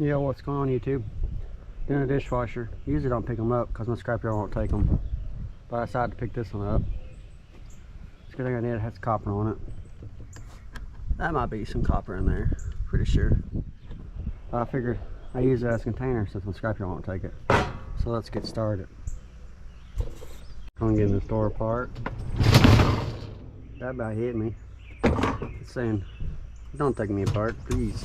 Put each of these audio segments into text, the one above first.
Yeah, what's going on, YouTube? Doing a dishwasher. Usually don't pick them up because my scrapyard won't take them. But I decided to pick this one up. It's a good thing I did. It has copper on it. That might be some copper in there. Pretty sure. I figured I use it as a container since my scrapyard won't take it. So let's get started. I'm getting this door apart. That about hit me. It's saying, don't take me apart, please.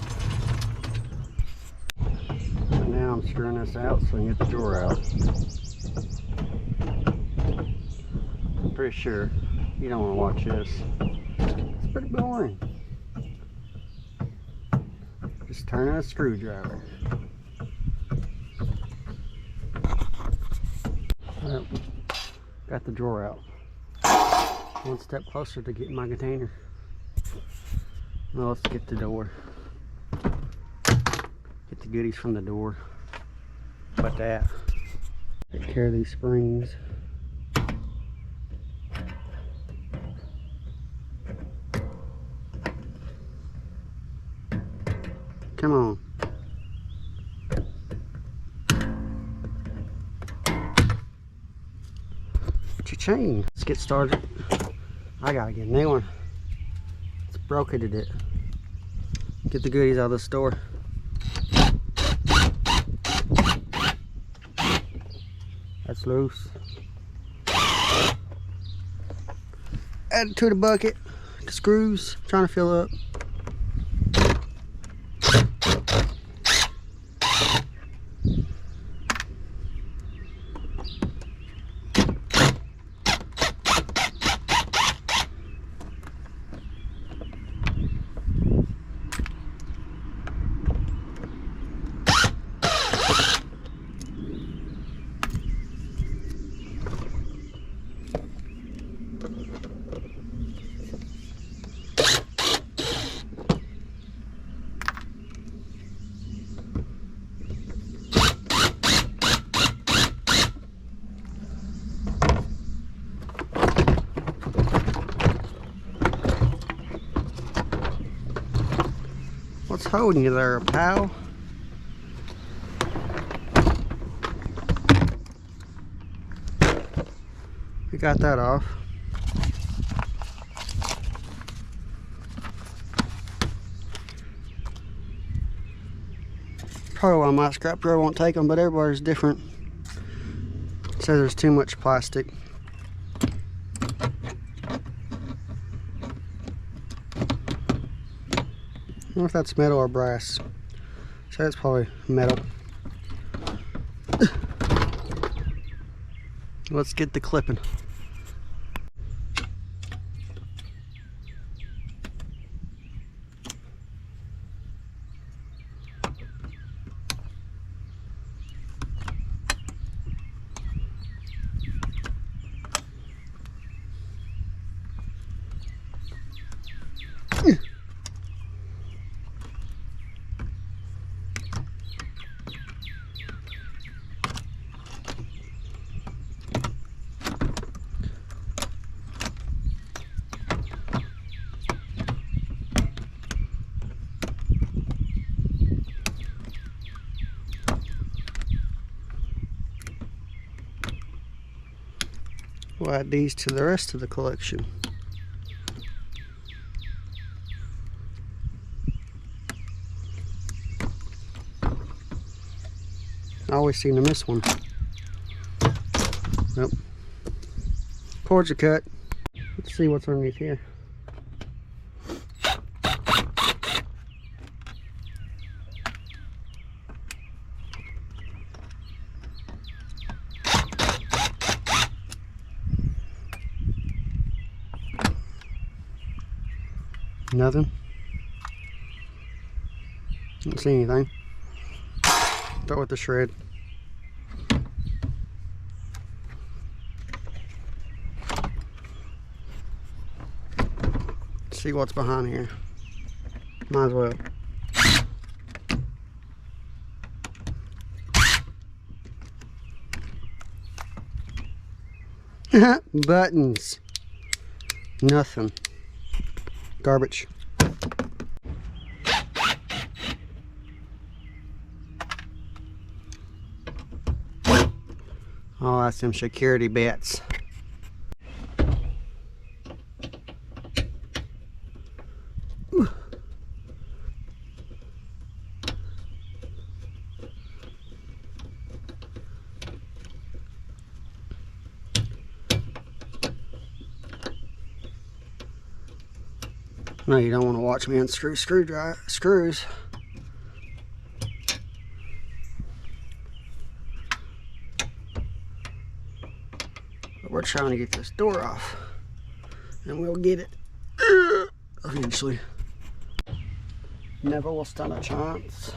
And now I'm screwing this out so I can get the drawer out. I'm pretty sure you don't want to watch this. It's pretty boring. Just turning a screwdriver. Well, got the drawer out. One step closer to getting my container. Now let's get the door. Get the goodies from the door. But that. Take care of these springs. Come on. Cha-ching. Let's get started. I gotta get a new one. It's broken it. Get the goodies out of the store. That's loose. Add it to the bucket. The screws. Trying to fill up. What's holding you there, pal? We got that off. Probably why my scrap drawer won't take them, but everybody's different. It says there's too much plastic. I don't know if that's metal or brass. So it's probably metal. Let's get the clipping. We'll add these to the rest of the collection. I always seem to miss one. Nope. Cords are cut. Let's see what's underneath here. Nothing. Don't see anything. Start with the shred. See what's behind here. Might as well. Buttons. Nothing. Garbage. Oh, that's them security bits. Ooh. No, you don't want to watch me unscrew screws. But we're trying to get this door off, and we'll get it eventually. Never will stand a chance.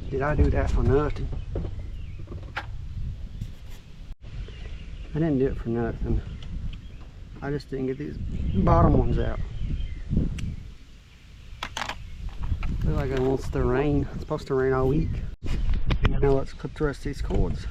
Did I do that for nothing? I didn't do it for nothing. I just didn't get these bottom ones out. Looks like it wants to rain. It's supposed to rain all week. Now let's clip the rest of these cords.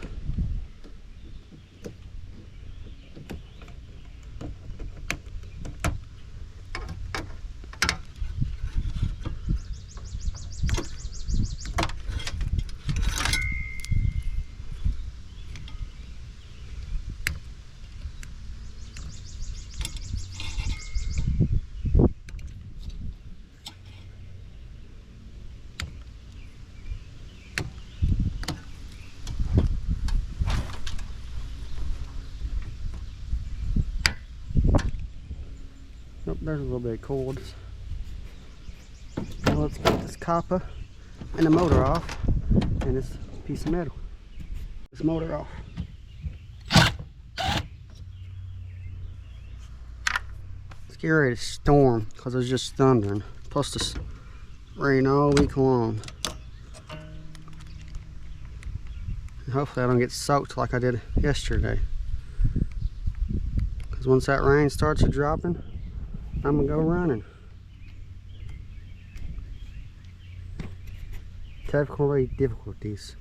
Oh, there's a little bit of cords. Now let's get this copper and the motor off, and this piece of metal. This motor off. Let's get ready to storm because it's just thundering. Supposed to rain all week long. And hopefully I don't get soaked like I did yesterday. Because once that rain starts dropping, I'm gonna go running. Technical difficulties.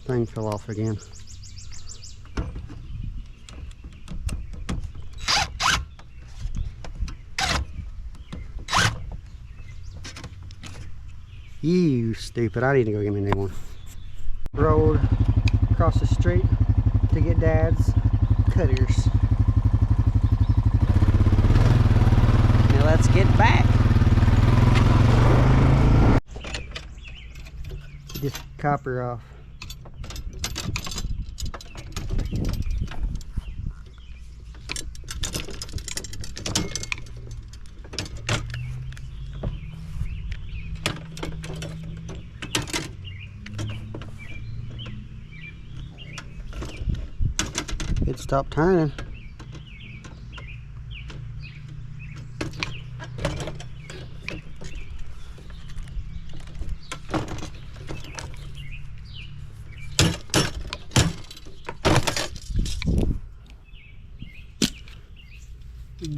Thing fell off again. You stupid, I need to go get me a new one. Rode across the street to get Dad's cutters. Let's get back. Get this copper off. It stopped turning.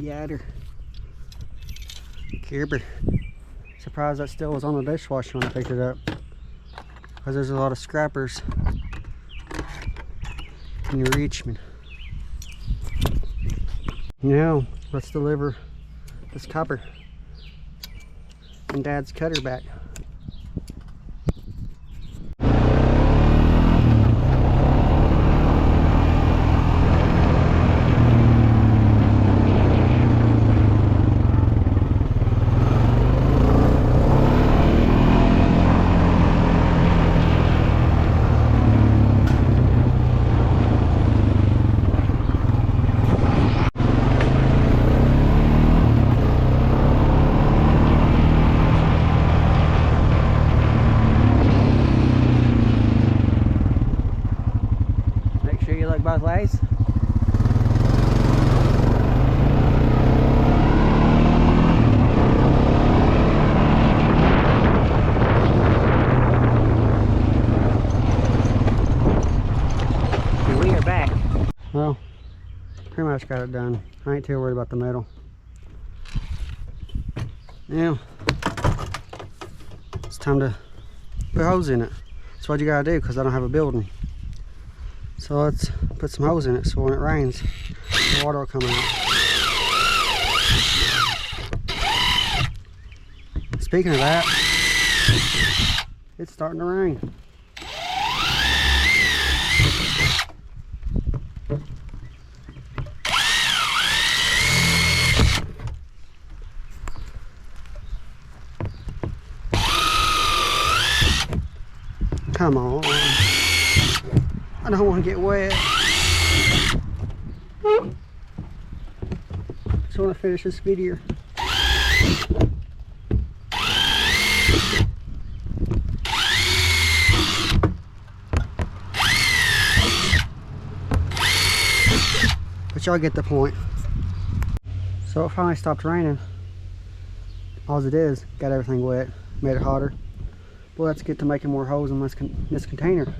Got her. Kerber. Surprised that still was on the dishwasher when I picked it up. Because there's a lot of scrappers in Richmond. Now, let's deliver this copper and Dad's cutter back. Both ways. And we are back. Well, pretty much got it done. I ain't too worried about the metal. Now, it's time to put holes in it. That's what you gotta do, because I don't have a building. So let's put some hose in it so when it rains, the water will come out. Speaking of that, it's starting to rain. Come on. I don't want to get wet. Just want to finish this video. But y'all get the point. So it finally stopped raining. All it is, got everything wet, made it hotter. Well, let's get to making more holes in this container.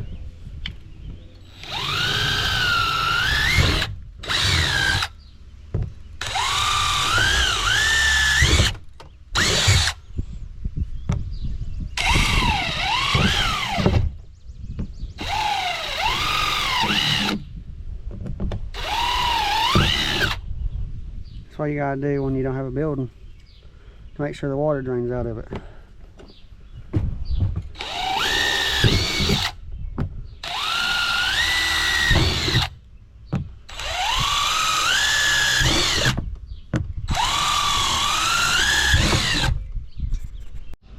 That's what you gotta do when you don't have a building, to make sure the water drains out of it.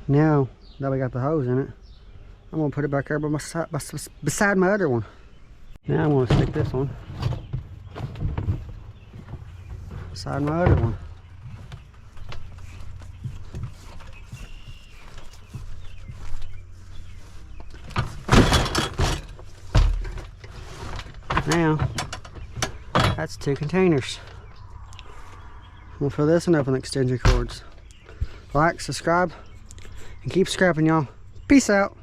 Now that we got the hose in it, I'm gonna put it back there beside my other one. Now I'm gonna stick this one beside my other one. Now that's 2 containers. We'll fill this one up with extension cords. Like, subscribe, and keep scrapping, y'all. Peace out.